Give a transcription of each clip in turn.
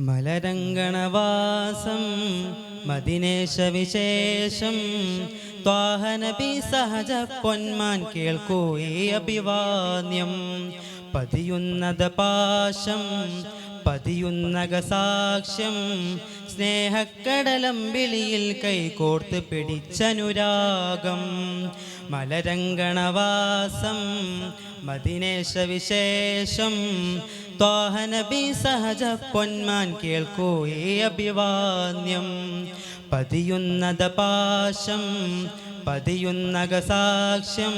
മലരംഗണവാസം മദിനേശ വിശേഷം ത്വാഹ നബി സഹജ പൊന്മാൻ കേൾക്കൂ ഈ അഭിവാദ്യം. പതിയുന്നത് പാശം പതിയുന്നക സാക്ഷ്യം സ്നേഹക്കടലമ്പിളിയിൽ കൈകോർത്ത് പിടിച്ചനുരാഗം. മലരംഗണവാസം മദിനേശ വിശേഷം ത്വാഹ നബി സഹജ പൊന്മാൻ കേൾക്കൂ ഈ അഭിവാദ്യം. പതിയുന്നത് പാശം പതിയുന്നക സാക്ഷ്യം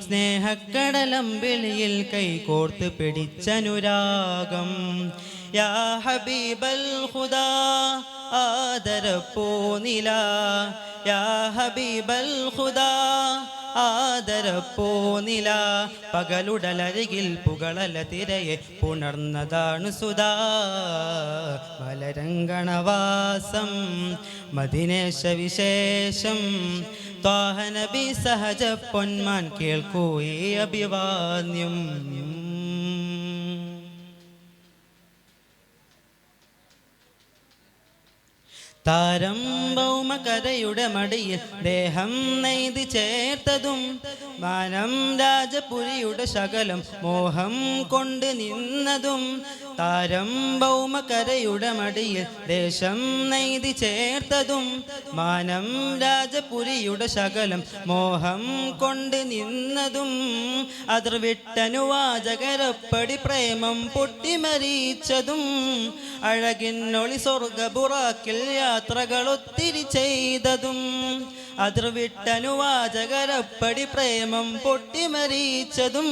സ്നേഹക്കടലമ്പിളിയിൽ കൈകോർത്ത് പിടിച്ചനുരാഗം. യാ ഹബീബൽ ഖുദാ ആദരപ്പൂനില, യാ ഹബീബൽ ഖുദാ ആദരപ്പൂനില. പകലുടലരികിൽ പുകളല തിരയെ പുണർന്നതാണ് സുധാ. മലരംഗണവാസം മദിനേശ വിശേഷം ത്വാഹ നബി സഹജ പൊന്മാൻ കേൾക്കൂ ഈ അഭിവാദ്യം. താരം ഭൗമകരയുടെ മടിയിൽ ദേഹം നെയ്ത് ചേർത്തതും മാനം രാജപുരിയുടെ ശകലം മോഹം കൊണ്ട് നിന്നതും. താരം ഭൗമകരയുടെ മടിയിൽ ദേശം നെയ്ത് ചേർത്തതും മാനം രാജപുരിയുടെ ശകലം മോഹം കൊണ്ട് നിന്നതും. അതിർവിട്ടനുവാചകരപ്പടി പ്രേമം പൊട്ടിമരിച്ചതും അഴകിന്നൊളി സ്വർഗബുറാക്കിൽ യാത്രകളൊത്തിരി ചെയ്തതും. അതിർവിട്ടനുവാചകരപ്പടി പ്രേമം പൊട്ടിമരിച്ചതും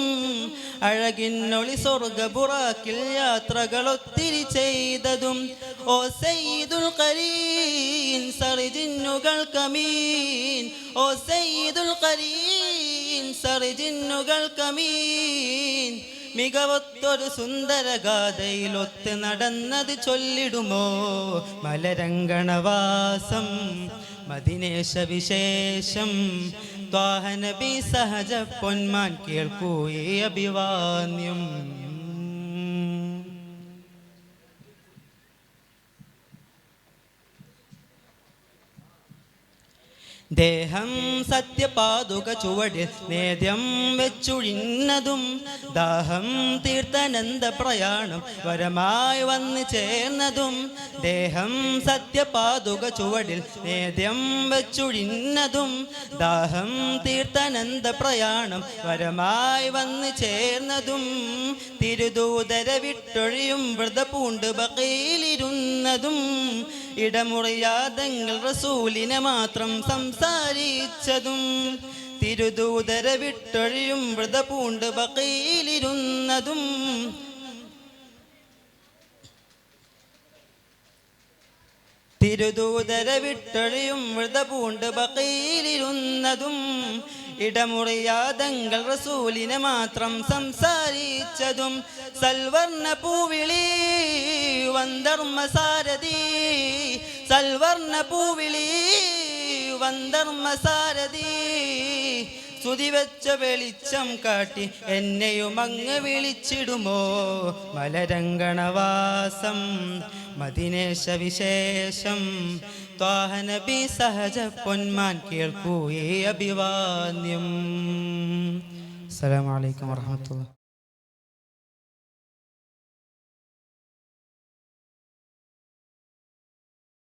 അഴകിന്നൊളി സ്വർഗബുറാക്കിൽ യാത്രകളൊത്തിരി ചെയ്തതും. ഓ സയ്യിദുൽ ഖരീൻ സർജിന്നുകൾ കമീൻ, ഓ സയ്യിദുൽ ഖരീൻ സർജിന്നുകൾ കമീൻ. മികവത്തൊരു സുന്ദരഗാഥയിലൊത്ത് നടന്നത് ചൊല്ലിടുമോ. മലരംഗണവാസം മദിനേശ വിശേഷം ത്വാഹ നബി സഹജ പൊന്മാൻ കേൾക്കൂ ഈ അഭിവാദ്യം. ദേഹം സത്യപാതുക ചുവടിൽ നേദ്യം വെച്ചുഴിഞ്ഞതും ദാഹം തീർത്ഥനന്ദ പ്രയാണം വരമായി വന്ന് ചേർന്നതും. ദേഹം സത്യപാതുക ചുവടിൽ നേദ്യം വെച്ചുഴിഞ്ഞതും ദാഹം തീർത്ഥനന്ദ പ്രയാണം വരമായി വന്ന് ചേർന്നതും. തിരുദൂതര വിട്ടൊഴിയും വ്രതപൂണ്ട് ബഖീലിരുന്നതും ഇടമുറിയാതെങ്കിൽ റസൂലിനെ മാത്രം സംസാരിച്ചതും. തിരുദൂതര വിട്ടൊഴിയും വ്രതപൂണ്ട് ബഖീലിരുന്നതും തിരുദൂതര വിട്ടൊഴിയും വ്രതപൂണ്ട് ബഖീലിരുന്നതും ഇടമുറിയാതെങ്കിൽ റസൂലിനെ മാത്രം സംസാരിച്ചതും. സൽവർണ്ണ പൂവിളി വന്ദർമ്മസാരഥി, സൽവർണ്ണ പൂവിളി വന്ദർമ്മസാരഥി. സ്തുതിവെച്ച വെളിച്ചം കാട്ടി എന്നെയും അങ്ങ് വിളിച്ചിടുമോ. മലരംഗണവാസം മദിനേശ വിശേഷം ത്വാഹ നബി സഹജ പൊന്മാൻ കേൾക്കൂ ഈ അഭിവാദ്യം. അസ്സലാമു അലൈക്കും വറഹ്മത്തുള്ളാഹി.